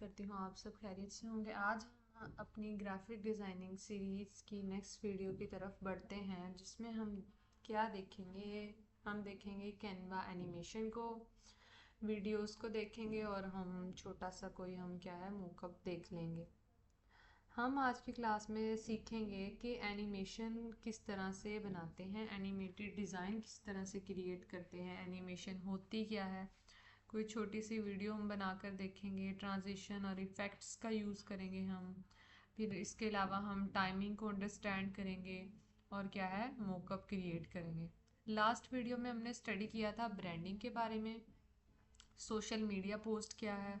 करती हूँ आप सब खैरियत से होंगे। आज हम अपनी ग्राफिक डिज़ाइनिंग सीरीज़ की नेक्स्ट वीडियो की तरफ बढ़ते हैं, जिसमें हम क्या देखेंगे। हम देखेंगे कैनवा एनिमेशन को, वीडियोस को देखेंगे और हम छोटा सा कोई हम क्या है मोकअप देख लेंगे। हम आज की क्लास में सीखेंगे कि एनिमेशन किस तरह से बनाते हैं, एनिमेटेड डिज़ाइन किस तरह से क्रिएट करते हैं, एनिमेशन होती क्या है। कोई छोटी सी वीडियो हम बनाकर देखेंगे, ट्रांजिशन और इफ़ेक्ट्स का यूज़ करेंगे हम। फिर इसके अलावा हम टाइमिंग को अंडरस्टैंड करेंगे और क्या है मोकअप क्रिएट करेंगे। लास्ट वीडियो में हमने स्टडी किया था ब्रांडिंग के बारे में, सोशल मीडिया पोस्ट क्या है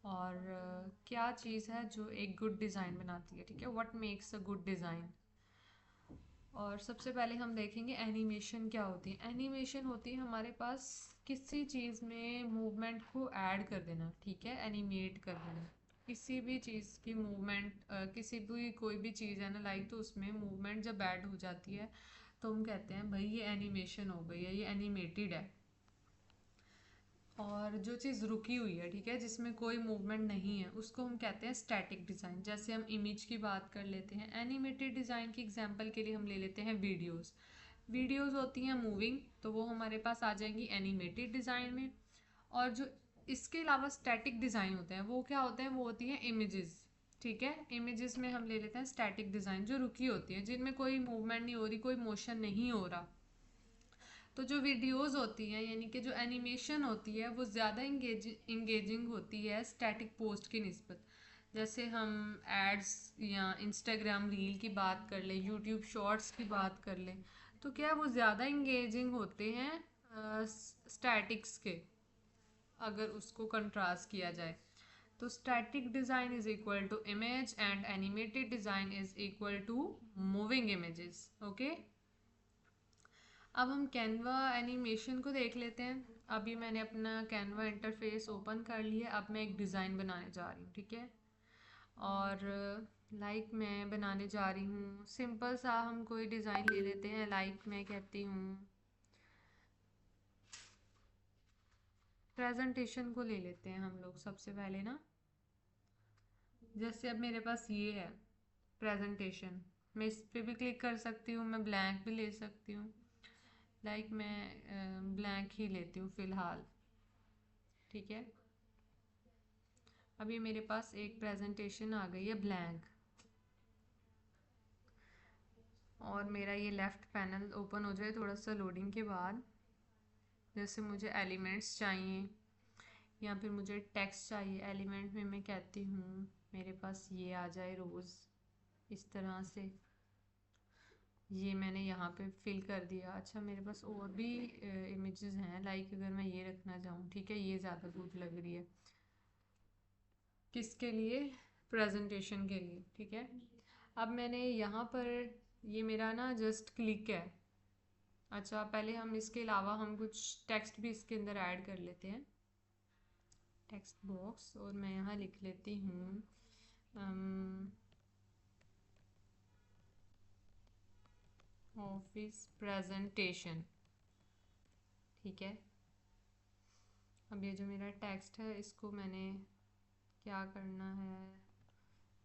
और क्या चीज़ है जो एक गुड डिज़ाइन बनाती है। ठीक है, what makes a good design. और सबसे पहले हम देखेंगे एनिमेशन क्या होती है। एनिमेशन होती है हमारे पास किसी चीज़ में मूवमेंट को ऐड कर देना। ठीक है, एनिमेट कर देना किसी भी चीज़ की मूवमेंट, किसी भी कोई भी चीज़ है ना लाइक, तो उसमें मूवमेंट जब ऐड हो जाती है तो हम कहते हैं भाई ये एनिमेशन हो गई है, ये एनिमेटेड है। और जो चीज़ रुकी हुई है, ठीक है, जिसमें कोई मूवमेंट नहीं है, उसको हम कहते हैं स्टैटिक डिज़ाइन। जैसे हम इमेज की बात कर लेते हैं, एनिमेटेड डिज़ाइन की एग्जांपल के लिए हम ले लेते हैं वीडियोस। वीडियोस होती हैं मूविंग, तो वो हमारे पास आ जाएंगी एनिमेटेड डिज़ाइन में। और जो इसके अलावा स्टैटिक डिज़ाइन होते हैं वो क्या होते हैं, वो होती हैं इमेजेस। ठीक है, इमेजेस में हम ले लेते हैं स्टैटिक डिज़ाइन जो रुकी होती है, जिनमें कोई मूवमेंट नहीं हो रही, कोई मोशन नहीं हो रहा। तो जो वीडियोस होती हैं यानी कि जो एनिमेशन होती है वो ज़्यादा इंगेजिंग होती है स्टैटिक पोस्ट की निस्बत। जैसे हम एड्स या इंस्टाग्राम रील की बात कर लें, यूट्यूब शॉर्ट्स की बात कर लें, तो क्या वो ज़्यादा इंगेजिंग होते हैं स्टैटिक्स के, अगर उसको कंट्रास्ट किया जाए। तो static design is equal to image and animated design is equal to moving images. Okay, अब हम कैनवा एनिमेशन को देख लेते हैं। अभी मैंने अपना कैनवा इंटरफेस ओपन कर लिया। अब मैं एक डिज़ाइन बनाने जा रही हूँ। ठीक है, और मैं बनाने जा रही हूँ सिंपल सा, हम कोई डिज़ाइन ले लेते हैं। मैं कहती हूँ प्रेजेंटेशन को ले लेते हैं हम लोग सबसे पहले ना। जैसे अब मेरे पास ये है प्रेजेंटेशन, मैं इस पर भी क्लिक कर सकती हूँ, मैं ब्लैंक भी ले सकती हूँ। मैं ब्लैंक ही लेती हूँ फ़िलहाल। ठीक है, अभी मेरे पास एक प्रेजेंटेशन आ गई है ब्लैंक, और मेरा ये लेफ़्ट पैनल ओपन हो जाए थोड़ा सा लोडिंग के बाद। जैसे मुझे एलिमेंट्स चाहिए या फिर मुझे टेक्स्ट चाहिए, एलिमेंट में मैं कहती हूँ मेरे पास ये आ जाए रोज़, इस तरह से। ये मैंने यहाँ पे फिल कर दिया। अच्छा, मेरे पास और भी इमेजेस हैं, अगर मैं ये रखना चाहूँ, ठीक है, ये ज़्यादा गुड लग रही है किसके लिए, प्रेजेंटेशन के लिए। ठीक है, अब मैंने यहाँ पर, ये मेरा ना जस्ट क्लिक है। अच्छा, पहले हम इसके अलावा हम कुछ टेक्स्ट भी इसके अंदर ऐड कर लेते हैं, टेक्स्ट बॉक्स। और मैं यहाँ लिख लेती हूँ ऑफिस प्रेजेंटेशन। ठीक है, अब ये जो मेरा टेक्स्ट है इसको मैंने क्या करना है,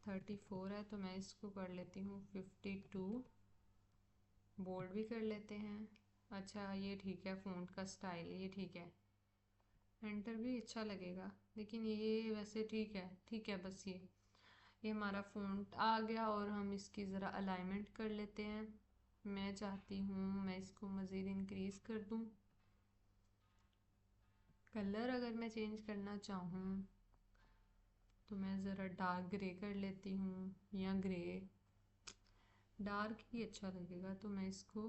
34 है तो मैं इसको कर लेती हूँ 52। बोल्ड भी कर लेते हैं। अच्छा, ये ठीक है, फ़ॉन्ट का स्टाइल ये ठीक है, एंटर भी अच्छा लगेगा, लेकिन ये वैसे ठीक है। ठीक है, बस ये हमारा फ़ॉन्ट आ गया। और हम इसकी ज़रा अलाइनमेंट कर लेते हैं। मैं चाहती हूँ मैं इसको मज़ीद इंक्रीज़ कर दूँ। कलर अगर मैं चेंज करना चाहूँ तो मैं ज़रा डार्क ग्रे कर लेती हूँ, या ग्रे, डार्क ही अच्छा लगेगा, तो मैं इसको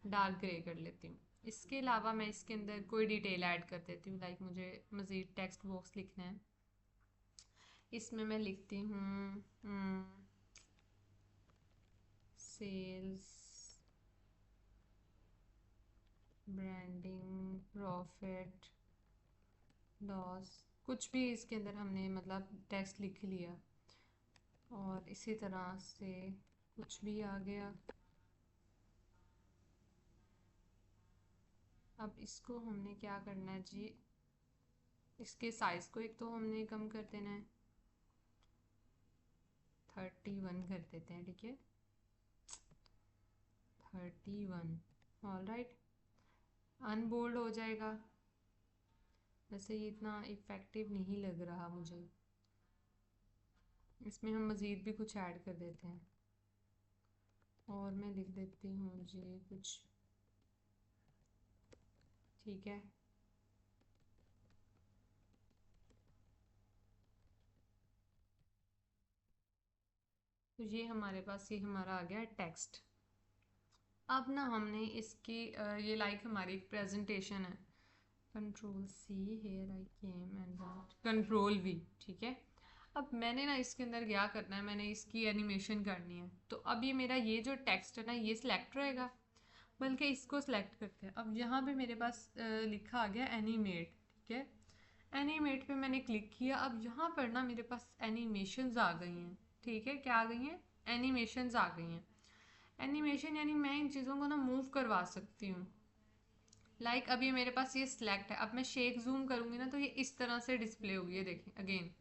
डार्क ग्रे कर लेती हूँ। इसके अलावा मैं इसके अंदर कोई डिटेल ऐड कर देती हूँ। मुझे मज़ीद टेक्स्ट बॉक्स लिखना है, इसमें मैं लिखती हूँ सेल्स, ब्रांडिंग, प्रॉफिट, लॉस, कुछ भी इसके अंदर हमने टेक्स्ट लिख लिया। और इसी तरह से कुछ भी आ गया। अब इसको हमने क्या करना है जी, इसके साइज को एक तो हमने कम कर देना है, 31 कर देते हैं, ठीक है, 31। ऑल राइट, अनबोल्ड हो जाएगा। वैसे ये इतना इफ़ेक्टिव नहीं लग रहा मुझे, इसमें हम मज़ीद भी कुछ ऐड कर देते हैं। और मैं लिख देती हूँ जी कुछ, ठीक है। तो ये हमारे पास ये हमारा आ गया टेक्स्ट। अब ना हमने इसकी ये लाइक हमारी एक प्रेजेंटेशन है, control C, here I came and control V, ठीक है। अब मैंने ना इसके अंदर क्या करना है, मैंने इसकी एनिमेशन करनी है। तो अब ये मेरा ये जो टेक्स्ट है ना ये सिलेक्ट रहेगा, बल्कि इसको सिलेक्ट करते हैं। अब यहाँ पे मेरे पास लिखा आ गया एनिमेट, ठीक है। एनिमेट पे मैंने क्लिक किया। अब यहाँ पर ना मेरे पास एनिमेशंस आ गई हैं, ठीक है। क्या आ गई हैं? एनिमेशंस आ गई हैं। एनिमेशन यानी मैं इन चीज़ों को ना मूव करवा सकती हूँ। लाइक अब ये मेरे पास ये सिलेक्ट है, अब मैं शेक जूम करूँगी ना तो ये इस तरह से डिस्प्ले होगी, ये देखें अगेन।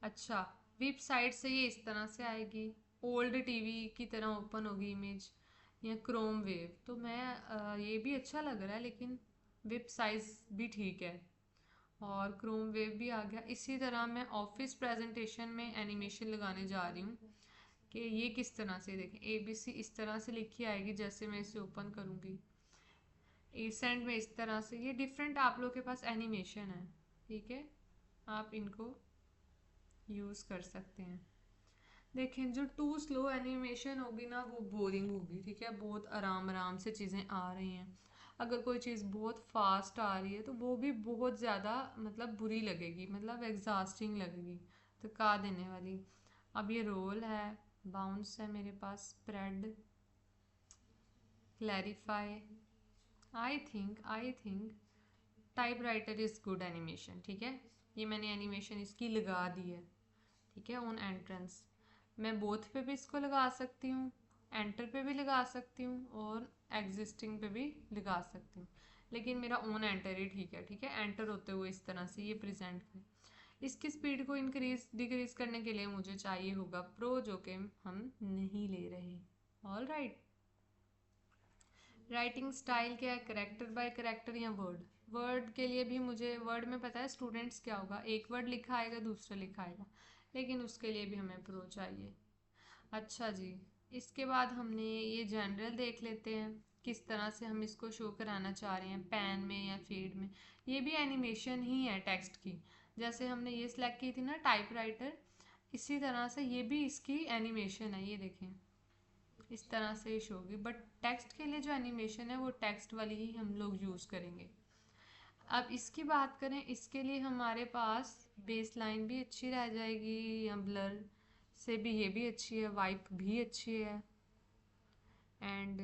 अच्छा, वेब साइट से ये इस तरह से आएगी, ओल्ड टीवी की तरह ओपन होगी इमेज, या क्रोम वेव। तो मैं ये भी अच्छा लग रहा है, लेकिन वेब साइज भी ठीक है और क्रोम वेव भी आ गया। इसी तरह मैं ऑफिस प्रेजेंटेशन में एनिमेशन लगाने जा रही हूँ कि ये किस तरह से, देखें ABC इस तरह से लिखी आएगी जैसे मैं इसे ओपन करूँगी, एसेंट में इस तरह से। ये डिफरेंट आप लोग के पास एनिमेशन है, ठीक है, आप इनको यूज़ कर सकते हैं। देखें जो टू स्लो एनिमेशन होगी ना वो बोरिंग होगी, ठीक है। बहुत आराम आराम से चीज़ें आ रही हैं। अगर कोई चीज़ बहुत फास्ट आ रही है तो वो भी बहुत ज़्यादा मतलब बुरी लगेगी, मतलब एग्जॉस्टिंग लगेगी, थका देने वाली। अब ये रोल है, बाउंस है मेरे पास, spread, clarify. I think typewriter is good animation, ठीक है। ये मैंने एनिमेशन इसकी लगा दी है, ठीक है। ऑन एंट्रेंस मैं बोथ पे भी इसको लगा सकती हूँ, एंटर पे भी लगा सकती हूँ और एग्जिस्टिंग पे भी लगा सकती हूँ, लेकिन मेरा ऑन एंटर ही ठीक है, ठीक है। एंटर होते हुए इस तरह से ये प्रेजेंट करें। इसकी स्पीड को इंक्रीज डिक्रीज करने के लिए मुझे चाहिए होगा प्रो, जो कि हम नहीं ले रहे। All right. राइटिंग स्टाइल क्या है, करेक्टर बाय करेक्टर या वर्ड। वर्ड के लिए भी मुझे, वर्ड में पता है स्टूडेंट्स क्या होगा, एक वर्ड लिखा आएगा दूसरा लिखा आएगा, लेकिन उसके लिए भी हमें प्रो चाहिए। अच्छा जी, इसके बाद हमने ये जनरल देख लेते हैं, किस तरह से हम इसको शो कराना चाह रहे हैं, पैन में या फीड में। ये भी एनिमेशन ही है टेक्स्ट की, जैसे हमने ये सिलेक्ट की थी ना टाइपराइटर, इसी तरह से ये भी इसकी एनिमेशन है, ये देखें इस तरह से शो होगी। बट टेक्स्ट के लिए जो एनिमेशन है वो टेक्स्ट वाली ही हम लोग यूज़ करेंगे। अब इसकी बात करें, इसके लिए हमारे पास बेस लाइन भी अच्छी रह जाएगी, या ब्लर से भी ये भी अच्छी है, वाइप भी अच्छी है एंड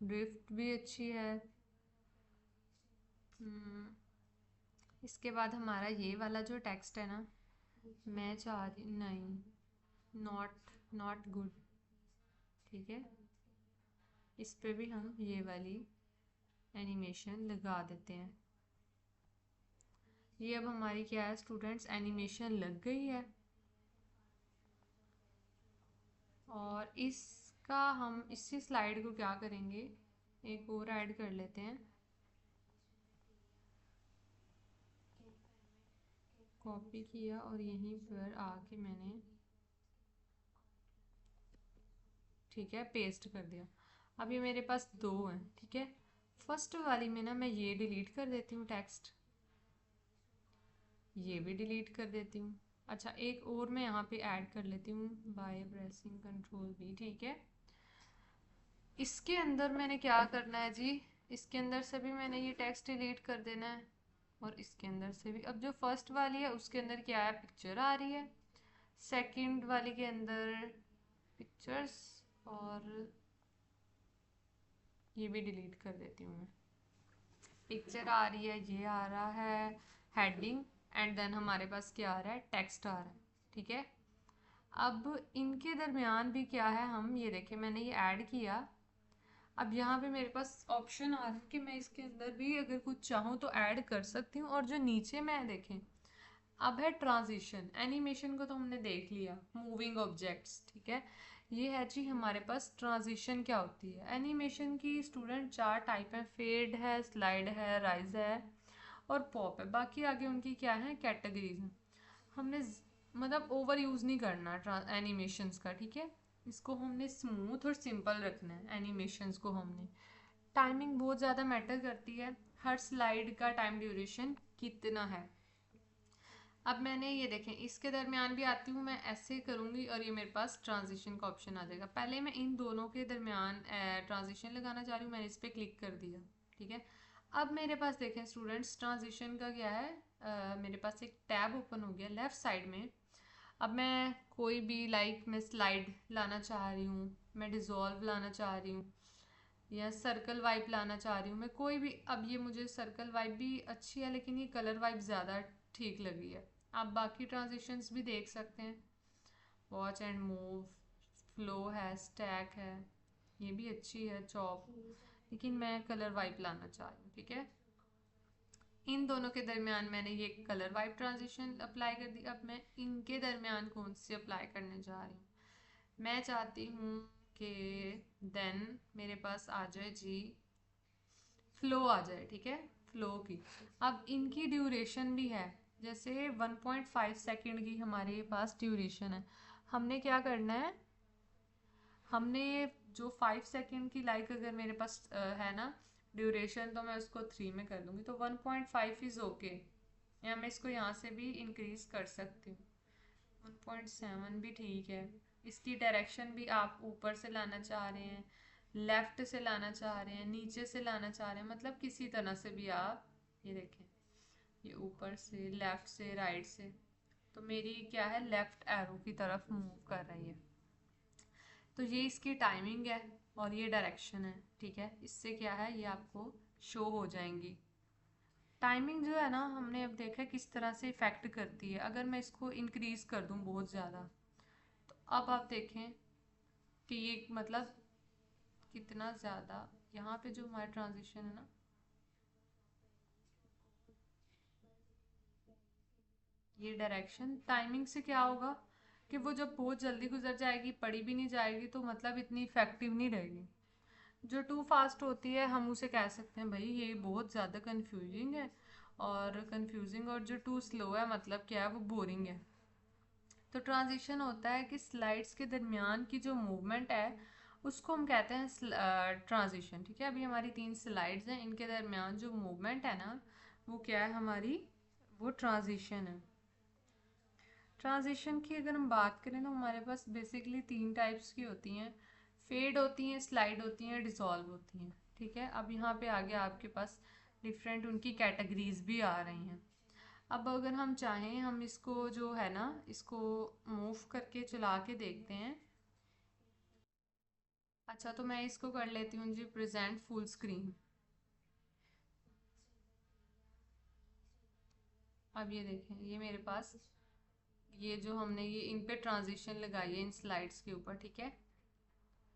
ड्रिफ्ट भी अच्छी है। इसके बाद हमारा ये वाला जो टेक्स्ट है ना, मैं चाह रही, नहीं, नॉट नॉट गुड, ठीक है। इस पे भी हम ये वाली एनिमेशन लगा देते हैं। ये अब हमारी क्या है स्टूडेंट्स, एनिमेशन लग गई है। और इसका हम इसी स्लाइड को क्या करेंगे, एक और ऐड कर लेते हैं, कॉपी किया और यहीं पर आके मैंने, ठीक है, पेस्ट कर दिया। अब ये मेरे पास दो हैं, ठीक है। फर्स्ट वाली में ना मैं ये डिलीट कर देती हूँ टेक्स्ट, ये भी डिलीट कर देती हूँ। अच्छा, एक और मैं यहाँ पे ऐड कर लेती हूँ बाय प्रेसिंग कंट्रोल V, ठीक है। इसके अंदर मैंने क्या करना है जी, इसके अंदर से भी मैंने ये टेक्स्ट डिलीट कर देना है और इसके अंदर से भी। अब जो फर्स्ट वाली है उसके अंदर क्या है, पिक्चर आ रही है, सेकंड वाली के अंदर पिक्चर्स, और ये भी डिलीट कर देती हूँ मैं। पिक्चर आ रही है, ये आ रहा है हेडिंग, एंड देन हमारे पास क्या आ रहा है, टेक्स्ट आ रहा है, ठीक है। अब इनके दरमियान भी क्या है, हम ये देखें मैंने ये ऐड किया। अब यहाँ पे मेरे पास ऑप्शन आ रहा है कि मैं इसके अंदर भी अगर कुछ चाहूँ तो ऐड कर सकती हूँ। और जो नीचे मैं देखें अब है ट्रांजिशन। एनिमेशन को तो हमने देख लिया, मूविंग ऑब्जेक्ट्स, ठीक है। ये है जी हमारे पास ट्रांजिशन क्या होती है। एनिमेशन की स्टूडेंट 4 टाइप है, फेड है, स्लाइड है, राइज है और पॉप है। बाकी आगे उनकी क्या है, कैटेगरीज हैं। हमने मतलब ओवर यूज़ नहीं करना एनिमेशंस का, ठीक है। इसको हमने स्मूथ और सिंपल रखना है एनिमेशंस को। हमने टाइमिंग बहुत ज़्यादा मैटर करती है, हर स्लाइड का टाइम ड्यूरेशन कितना है। अब मैंने ये देखें, इसके दरमियान भी आती हूँ, मैं ऐसे करूँगी और ये मेरे पास ट्रांजिशन का ऑप्शन आ जाएगा। पहले मैं इन दोनों के दरमियान ट्रांजिशन लगाना चाह रही हूँ, मैंने इस पर क्लिक कर दिया, ठीक है। अब मेरे पास देखें स्टूडेंट्स, ट्रांजिशन का क्या है, मेरे पास एक टैब ओपन हो गया लेफ़्ट साइड में। अब मैं कोई भी मैं स्लाइड लाना चाह रही हूँ, मैं डिज़ोल्व लाना चाह रही हूँ, या सर्कल वाइप लाना चाह रही हूँ मैं, कोई भी। अब ये मुझे सर्कल वाइप भी अच्छी है, लेकिन ये कलर वाइप ज़्यादा ठीक लगी है। आप बाकी ट्रांजिशंस भी देख सकते हैं, वॉच एंड मूव, फ्लो है, स्टैक है, ये भी अच्छी है, चॉप, लेकिन मैं कलर वाइप लाना चाह रही हूँ, ठीक है। इन दोनों के दरमियान मैंने ये कलर वाइप ट्रांजिशन अप्लाई कर दी। अब मैं इनके दरमियान कौन सी अप्लाई करने जा रही हूँ, मैं चाहती हूँ कि देन मेरे पास आ जाए जी, फ्लो आ जाए, ठीक है, फ्लो की। अब इनकी ड्यूरेशन भी है, जैसे 1.5 सेकेंड की हमारे पास ड्यूरेशन है। हमने क्या करना है, हमने जो 5 सेकेंड की अगर मेरे पास है ना ड्यूरेशन, तो मैं उसको 3 में कर दूंगी, तो 1.5 इज़ ओके। या मैं इसको यहाँ से भी इंक्रीज़ कर सकती हूँ, 1.7 भी ठीक है। इसकी डायरेक्शन भी आप ऊपर से लाना चाह रहे हैं, लेफ़्ट से लाना चाह रहे हैं, नीचे से लाना चाह रहे हैं, मतलब किसी तरह से भी आप, ये देखें, ये ऊपर से, लेफ़्ट से, राइट से, तो मेरी क्या है, लेफ़्ट एरो की तरफ मूव कर रही है। तो ये इसकी टाइमिंग है और ये डायरेक्शन है, ठीक है। इससे क्या है, ये आपको शो हो जाएंगी। टाइमिंग जो है ना, हमने अब देखा किस तरह से इफ़ेक्ट करती है। अगर मैं इसको इंक्रीज़ कर दूँ बहुत ज़्यादा, तो अब आप देखें कि ये मतलब कितना ज़्यादा, यहाँ पे जो हमारा ट्रांजिशन है ना, ये डायरेक्शन टाइमिंग से क्या होगा कि वो जब बहुत जल्दी गुजर जाएगी, पड़ी भी नहीं जाएगी, तो मतलब इतनी इफ़ेक्टिव नहीं रहेगी। जो टू फास्ट होती है, हम उसे कह सकते हैं भाई ये बहुत ज़्यादा कंफ्यूजिंग है, और जो टू स्लो है, मतलब क्या है, वो बोरिंग है। तो ट्रांजिशन होता है कि स्लाइड्स के दरमियान की जो मूवमेंट है, उसको हम कहते हैं ट्रांजिशन, ठीक है। अभी हमारी 3 स्लाइड्स हैं, इनके दरमियान जो मूवमेंट है ना, वो क्या है हमारी, वो ट्रांजिशन है। ट्रांजिशन की अगर हम बात करें तो हमारे पास बेसिकली 3 टाइप्स की होती हैं, फेड होती हैं, स्लाइड होती हैं, डिसॉल्व होती हैं, ठीक है। अब यहाँ पे आगे आपके पास डिफरेंट उनकी कैटेगरीज भी आ रही हैं। अब अगर हम चाहें, हम इसको जो है ना, इसको मूव करके चला के देखते हैं। अच्छा, तो मैं इसको कर लेती हूँ जी प्रेजेंट फुल स्क्रीन। अब ये देखें, ये मेरे पास, ये जो हमने ये इन पे ट्रांजिशन लगाई है इन स्लाइड्स के ऊपर, ठीक है।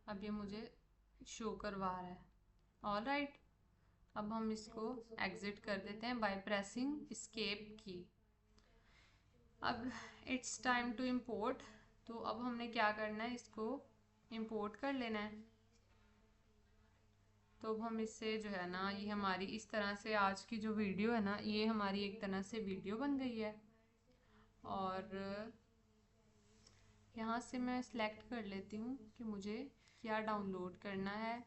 अब ये मुझे शो करवा रहा है, ऑल राइट। अब हम इसको एग्जिट कर देते हैं बाय प्रेसिंग एस्केप की। अब इट्स टाइम टू इम्पोर्ट। तो अब हमने क्या करना है, इसको इम्पोर्ट कर लेना है। तो अब हम इससे जो है ना, ये हमारी इस तरह से आज की जो वीडियो है ना, ये हमारी एक तरह से वीडियो बन गई है। और यहाँ से मैं सिलेक्ट कर लेती हूँ कि मुझे क्या डाउनलोड करना है।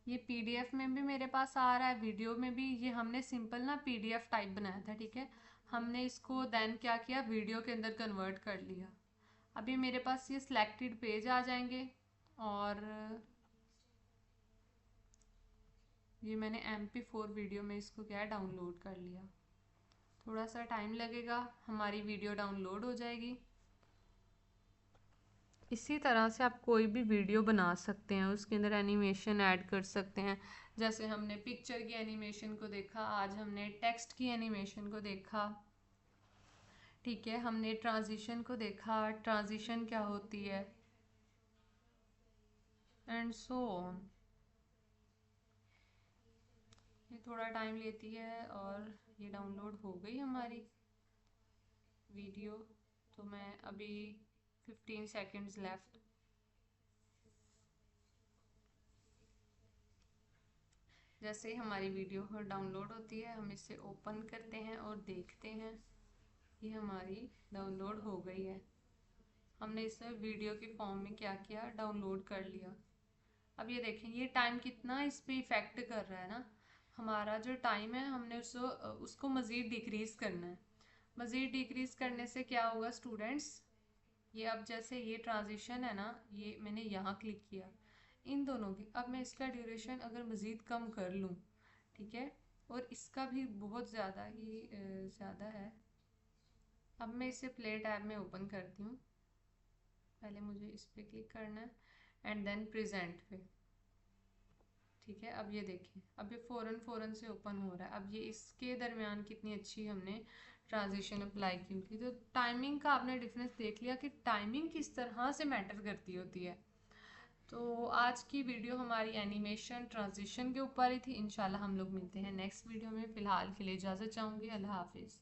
ये पीडीएफ में भी मेरे पास आ रहा है, वीडियो में भी। ये हमने सिंपल ना पीडीएफ टाइप बनाया था, ठीक है। हमने इसको देन क्या किया, वीडियो के अंदर कन्वर्ट कर लिया। अभी मेरे पास ये सिलेक्टेड पेज आ जाएंगे, और ये मैंने MP4 वीडियो में इसको क्या डाउनलोड कर लिया। थोड़ा सा टाइम लगेगा, हमारी वीडियो डाउनलोड हो जाएगी। इसी तरह से आप कोई भी वीडियो बना सकते हैं, उसके अंदर एनिमेशन ऐड कर सकते हैं। जैसे हमने पिक्चर की एनिमेशन को देखा, आज हमने टेक्स्ट की एनिमेशन को देखा, ठीक है। हमने ट्रांजिशन को देखा, ट्रांजिशन क्या होती है, एंड सो ऑन। ये थोड़ा टाइम लेती है, और ये डाउनलोड हो गई हमारी वीडियो। तो मैं अभी 15 सेकेंड्स लेफ्ट। जैसे ही हमारी वीडियो डाउनलोड होती है हम इसे ओपन करते हैं और देखते हैं। ये हमारी डाउनलोड हो गई है। हमने इसे वीडियो की फॉर्म में क्या किया, डाउनलोड कर लिया। अब ये देखें ये टाइम कितना इस पे इफ़ेक्ट कर रहा है ना। हमारा जो टाइम है हमने उसको मज़ीद डिक्रीज़ करना है। मज़ीद डिक्रीज़ करने से क्या होगा स्टूडेंट्स, ये अब जैसे ये ट्रांजिशन है ना, ये मैंने यहाँ क्लिक किया इन दोनों की। अब मैं इसका ड्यूरेशन अगर मज़ीद कम कर लूँ, ठीक है, और इसका भी बहुत ज़्यादा ही ज़्यादा है। अब मैं इसे प्ले टैब में ओपन करती हूँ। पहले मुझे इस पर क्लिक करना है एंड देन प्रेजेंट पे, ठीक है। अब ये देखें अब ये फ़ौरन से ओपन हो रहा है। अब ये इसके दरमियान कितनी अच्छी हमने ट्रांजिशन अप्लाई की थी। तो टाइमिंग का आपने डिफरेंस देख लिया कि टाइमिंग किस तरह से मैटर करती होती है। तो आज की वीडियो हमारी एनिमेशन ट्रांजिशन के ऊपर ही थी। इंशाल्लाह हम लोग मिलते हैं नेक्स्ट वीडियो में। फ़िलहाल के लिए इजाज़त चाहूँगी। अल्लाह हाफिज़।